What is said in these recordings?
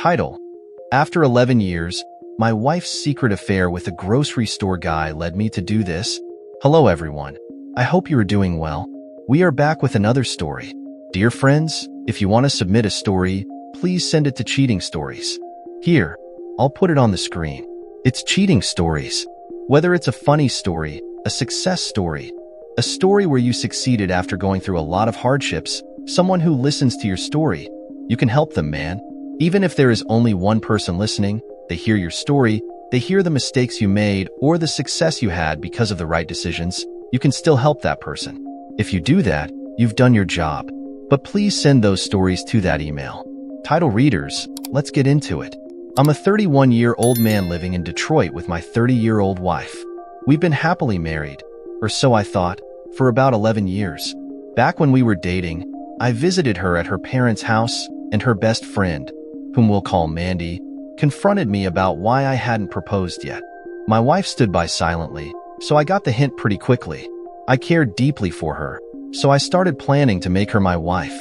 Title: After 11 years, my wife's secret affair with a grocery store guy led me to do this. Hello everyone. I hope you are doing well. We are back with another story. Dear friends, if you want to submit a story, please send it to Cheating Stories. Here, I'll put it on the screen. It's Cheating Stories. Whether it's a funny story, a success story, a story where you succeeded after going through a lot of hardships, someone who listens to your story, you can help them, man. Even if there is only one person listening, they hear your story, they hear the mistakes you made or the success you had because of the right decisions, you can still help that person. If you do that, you've done your job. But please send those stories to that email. Title readers, let's get into it. I'm a 31-year-old man living in Detroit with my 30-year-old wife. We've been happily married, or so I thought, for about 11 years. Back when we were dating, I visited her at her parents' house, and her best friend, whom we'll call Mandy, confronted me about why I hadn't proposed yet. My wife stood by silently, so I got the hint pretty quickly. I cared deeply for her, so I started planning to make her my wife.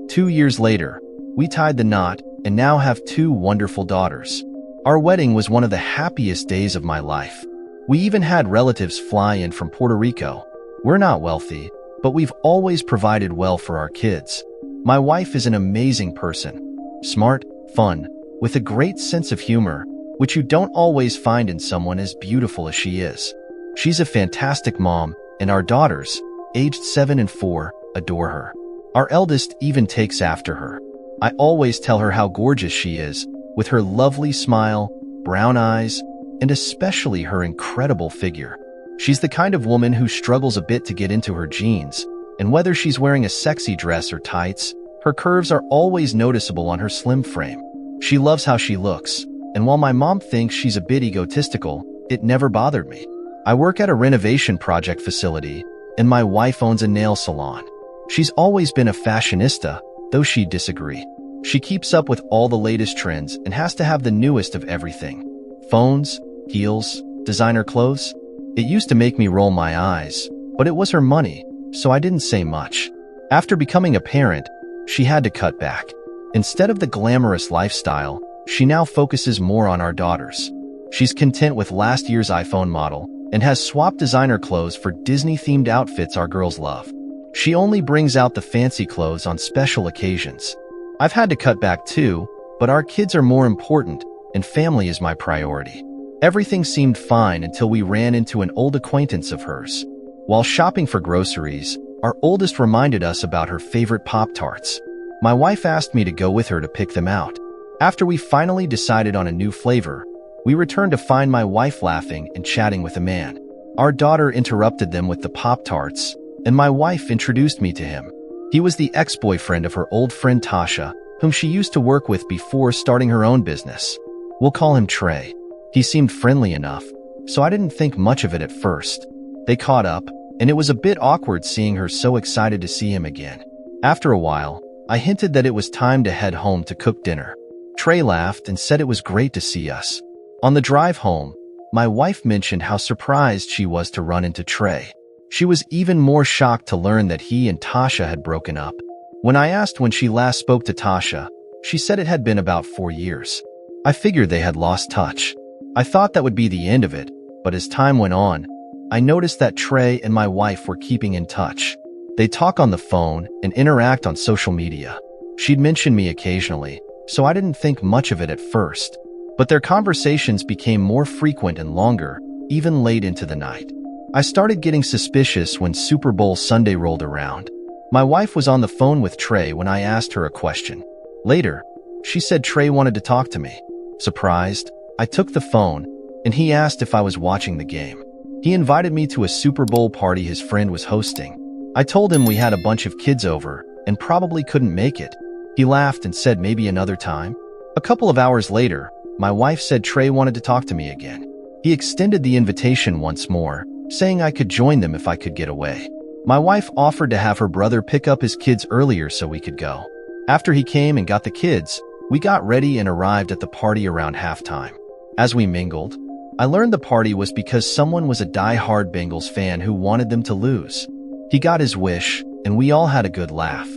2 years later, we tied the knot and now have 2 wonderful daughters. Our wedding was one of the happiest days of my life. We even had relatives fly in from Puerto Rico. We're not wealthy, but we've always provided well for our kids. My wife is an amazing person. Smart, fun, with a great sense of humor, which you don't always find in someone as beautiful as she is. She's a fantastic mom, and our daughters, aged 7 and 4, adore her. Our eldest even takes after her. I always tell her how gorgeous she is, with her lovely smile, brown eyes, and especially her incredible figure. She's the kind of woman who struggles a bit to get into her jeans, and whether she's wearing a sexy dress or tights, her curves are always noticeable on her slim frame. She loves how she looks, and while my mom thinks she's a bit egotistical, it never bothered me. I work at a renovation project facility, and my wife owns a nail salon. She's always been a fashionista, though she'd disagree. She keeps up with all the latest trends and has to have the newest of everything. Phones, heels, designer clothes. It used to make me roll my eyes, but it was her money, so I didn't say much. After becoming a parent, she had to cut back. Instead of the glamorous lifestyle, she now focuses more on our daughters. She's content with last year's iPhone model and has swapped designer clothes for Disney-themed outfits our girls love. She only brings out the fancy clothes on special occasions. I've had to cut back too, but our kids are more important, and family is my priority. Everything seemed fine until we ran into an old acquaintance of hers. While shopping for groceries, our oldest reminded us about her favorite Pop-Tarts. My wife asked me to go with her to pick them out. After we finally decided on a new flavor, we returned to find my wife laughing and chatting with a man. Our daughter interrupted them with the Pop-Tarts, and my wife introduced me to him. He was the ex-boyfriend of her old friend Tasha, whom she used to work with before starting her own business. We'll call him Trey. He seemed friendly enough, so I didn't think much of it at first. They caught up, and it was a bit awkward seeing her so excited to see him again. After a while, I hinted that it was time to head home to cook dinner. Trey laughed and said it was great to see us. On the drive home, my wife mentioned how surprised she was to run into Trey. She was even more shocked to learn that he and Tasha had broken up. When I asked when she last spoke to Tasha, she said it had been about 4 years. I figured they had lost touch. I thought that would be the end of it, but as time went on, I noticed that Trey and my wife were keeping in touch. They talk on the phone and interact on social media. She'd mention me occasionally, so I didn't think much of it at first. But their conversations became more frequent and longer, even late into the night. I started getting suspicious when Super Bowl Sunday rolled around. My wife was on the phone with Trey when I asked her a question. Later, she said Trey wanted to talk to me. Surprised, I took the phone, and he asked if I was watching the game. He invited me to a Super Bowl party his friend was hosting. I told him we had a bunch of kids over and probably couldn't make it. He laughed and said maybe another time. A couple of hours later, my wife said Trey wanted to talk to me again. He extended the invitation once more, saying I could join them if I could get away. My wife offered to have her brother pick up his kids earlier so we could go. After he came and got the kids, we got ready and arrived at the party around halftime. As we mingled, I learned the party was because someone was a die-hard Bengals fan who wanted them to lose. He got his wish, and we all had a good laugh.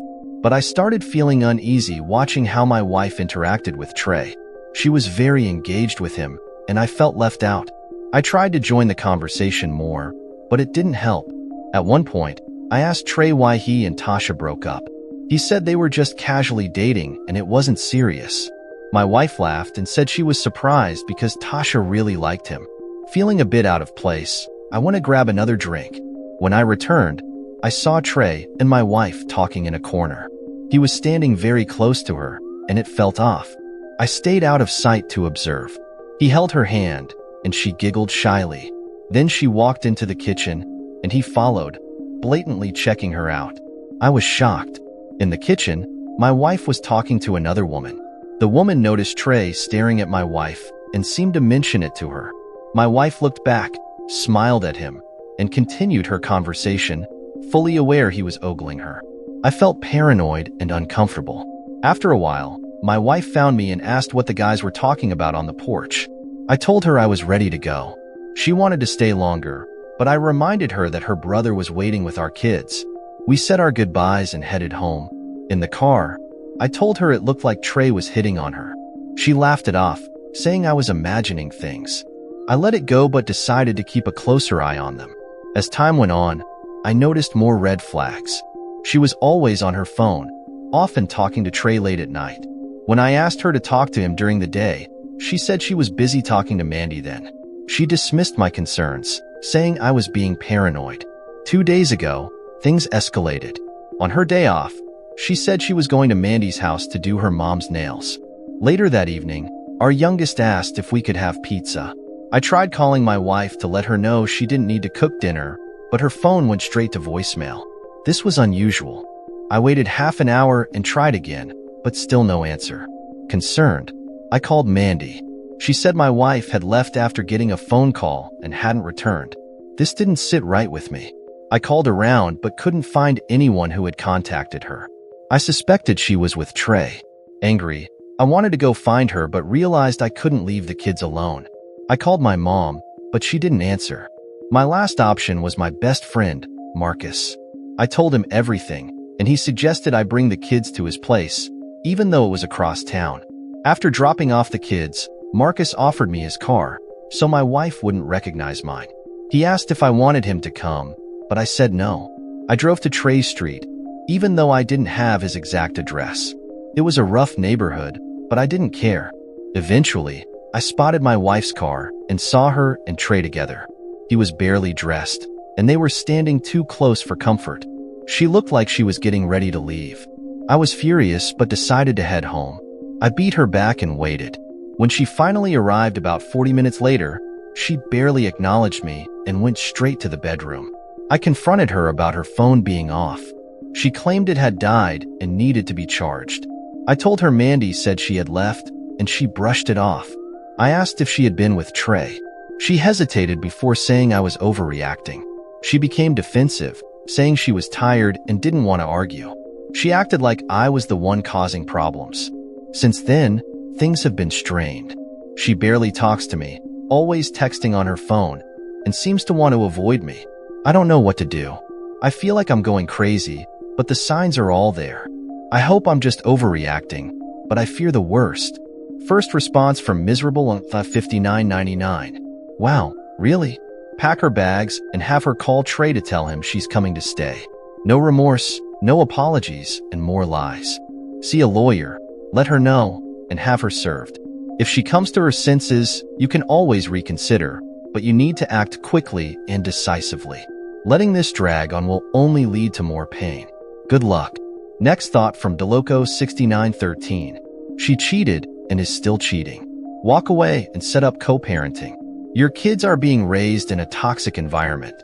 But I started feeling uneasy watching how my wife interacted with Trey. She was very engaged with him, and I felt left out. I tried to join the conversation more, but it didn't help. At one point, I asked Trey why he and Tasha broke up. He said they were just casually dating and it wasn't serious. My wife laughed and said she was surprised because Tasha really liked him. Feeling a bit out of place, I went to grab another drink. When I returned, I saw Trey and my wife talking in a corner. He was standing very close to her, and it felt off. I stayed out of sight to observe. He held her hand, and she giggled shyly. Then she walked into the kitchen, and he followed, blatantly checking her out. I was shocked. In the kitchen, my wife was talking to another woman. The woman noticed Trey staring at my wife and seemed to mention it to her. My wife looked back, smiled at him, and continued her conversation, fully aware he was ogling her. I felt paranoid and uncomfortable. After a while, my wife found me and asked what the guys were talking about on the porch. I told her I was ready to go. She wanted to stay longer, but I reminded her that her brother was waiting with our kids. We said our goodbyes and headed home. In the car, I told her it looked like Trey was hitting on her. She laughed it off, saying I was imagining things. I let it go but decided to keep a closer eye on them. As time went on, I noticed more red flags. She was always on her phone, often talking to Trey late at night. When I asked her to talk to him during the day, she said she was busy talking to Mandy then. She dismissed my concerns, saying I was being paranoid. 2 days ago, things escalated. On her day off, she said she was going to Mandy's house to do her mom's nails. Later that evening, our youngest asked if we could have pizza. I tried calling my wife to let her know she didn't need to cook dinner, but her phone went straight to voicemail. This was unusual. I waited half an hour and tried again, but still no answer. Concerned, I called Mandy. She said my wife had left after getting a phone call and hadn't returned. This didn't sit right with me. I called around but couldn't find anyone who had contacted her. I suspected she was with Trey. Angry, I wanted to go find her but realized I couldn't leave the kids alone. I called my mom, but she didn't answer. My last option was my best friend, Marcus. I told him everything, and he suggested I bring the kids to his place, even though it was across town. After dropping off the kids, Marcus offered me his car, so my wife wouldn't recognize mine. He asked if I wanted him to come, but I said no. I drove to Trey Street, even though I didn't have his exact address. It was a rough neighborhood, but I didn't care. Eventually, I spotted my wife's car and saw her and Trey together. He was barely dressed, and they were standing too close for comfort. She looked like she was getting ready to leave. I was furious but decided to head home. I beat her back and waited. When she finally arrived about 40 minutes later, she barely acknowledged me and went straight to the bedroom. I confronted her about her phone being off. She claimed it had died and needed to be charged. I told her Mandy said she had left, and she brushed it off. I asked if she had been with Trey. She hesitated before saying I was overreacting. She became defensive, saying she was tired and didn't want to argue. She acted like I was the one causing problems. Since then, things have been strained. She barely talks to me, always texting on her phone, and seems to want to avoid me. I don't know what to do. I feel like I'm going crazy, but the signs are all there. I hope I'm just overreacting, but I fear the worst. First response from Miserable on 59.99. Wow, really? Pack her bags and have her call Trey to tell him she's coming to stay. No remorse, no apologies, and more lies. See a lawyer, let her know, and have her served. If she comes to her senses, you can always reconsider, but you need to act quickly and decisively. Letting this drag on will only lead to more pain. Good luck. Next thought from Deloco6913. She cheated and is still cheating. Walk away and set up co-parenting. Your kids are being raised in a toxic environment.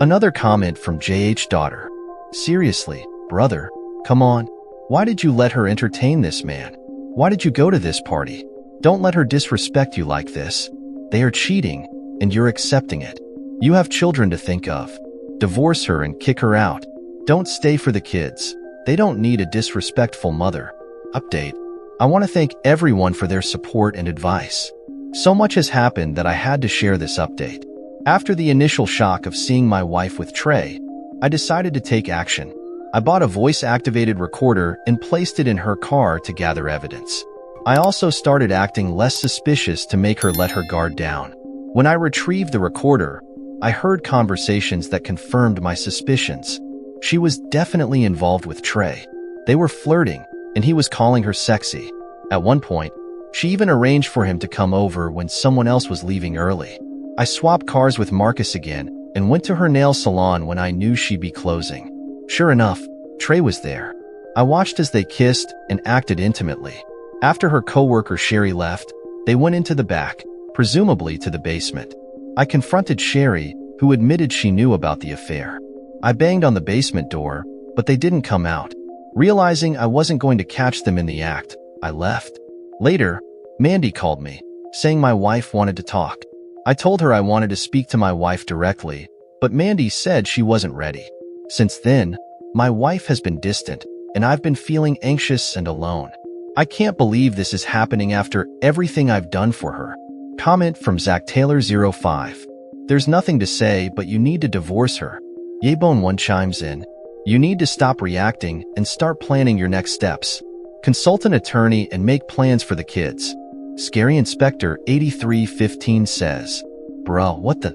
Another comment from JH Daughter. Seriously, brother, come on. Why did you let her entertain this man? Why did you go to this party? Don't let her disrespect you like this. They are cheating, and you're accepting it. You have children to think of. Divorce her and kick her out. Don't stay for the kids. They don't need a disrespectful mother. Update. I want to thank everyone for their support and advice. So much has happened that I had to share this update. After the initial shock of seeing my wife with Trey, I decided to take action. I bought a voice-activated recorder and placed it in her car to gather evidence. I also started acting less suspicious to make her let her guard down. When I retrieved the recorder, I heard conversations that confirmed my suspicions. She was definitely involved with Trey. They were flirting, and he was calling her sexy. At one point, she even arranged for him to come over when someone else was leaving early. I swapped cars with Marcus again and went to her nail salon when I knew she'd be closing. Sure enough, Trey was there. I watched as they kissed and acted intimately. After her coworker Sherry left, they went into the back, presumably to the basement. I confronted Sherry, who admitted she knew about the affair. I banged on the basement door, but they didn't come out. Realizing I wasn't going to catch them in the act, I left. Later, Mandy called me, saying my wife wanted to talk. I told her I wanted to speak to my wife directly, but Mandy said she wasn't ready. Since then, my wife has been distant, and I've been feeling anxious and alone. I can't believe this is happening after everything I've done for her. Comment from Zach Taylor 05. There's nothing to say, but you need to divorce her. Yebone1 chimes in. You need to stop reacting and start planning your next steps. Consult an attorney and make plans for the kids. Scary Inspector 8315 says, Bruh, what the?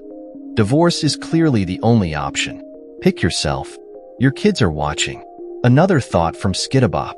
Divorce is clearly the only option. Pick yourself. Your kids are watching. Another thought from Skidabop.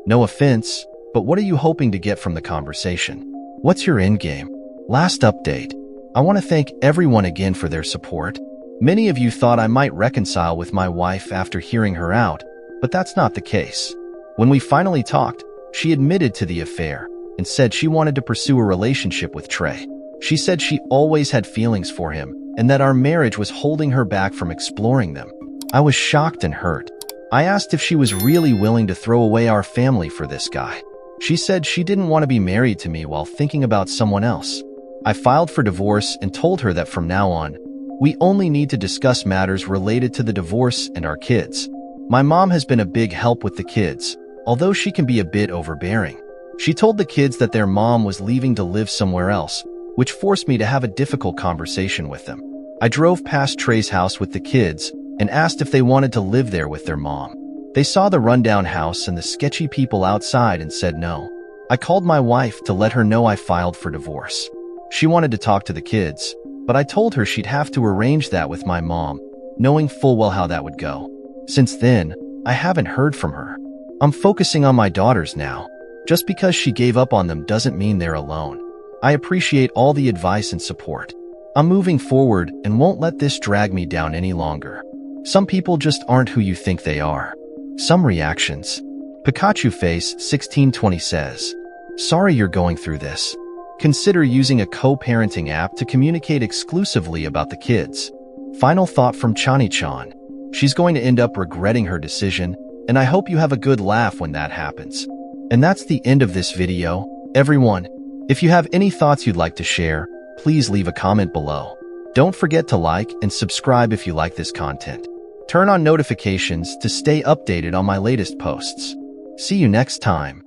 No offense, but what are you hoping to get from the conversation? What's your endgame? Last update. I want to thank everyone again for their support. Many of you thought I might reconcile with my wife after hearing her out, but that's not the case. When we finally talked, she admitted to the affair and said she wanted to pursue a relationship with Trey. She said she always had feelings for him and that our marriage was holding her back from exploring them. I was shocked and hurt. I asked if she was really willing to throw away our family for this guy. She said she didn't want to be married to me while thinking about someone else. I filed for divorce and told her that from now on, we only need to discuss matters related to the divorce and our kids. My mom has been a big help with the kids, although she can be a bit overbearing. She told the kids that their mom was leaving to live somewhere else, which forced me to have a difficult conversation with them. I drove past Trey's house with the kids and asked if they wanted to live there with their mom. They saw the rundown house and the sketchy people outside and said no. I called my wife to let her know I filed for divorce. She wanted to talk to the kids, but I told her she'd have to arrange that with my mom, knowing full well how that would go. Since then, I haven't heard from her. I'm focusing on my daughters now. Just because she gave up on them doesn't mean they're alone. I appreciate all the advice and support. I'm moving forward and won't let this drag me down any longer. Some people just aren't who you think they are. Some reactions. Pikachu Face 1620 says, Sorry you're going through this. Consider using a co-parenting app to communicate exclusively about the kids. Final thought from Chani-chan. She's going to end up regretting her decision, and I hope you have a good laugh when that happens. And that's the end of this video. Everyone, if you have any thoughts you'd like to share, please leave a comment below. Don't forget to like and subscribe if you like this content. Turn on notifications to stay updated on my latest posts. See you next time.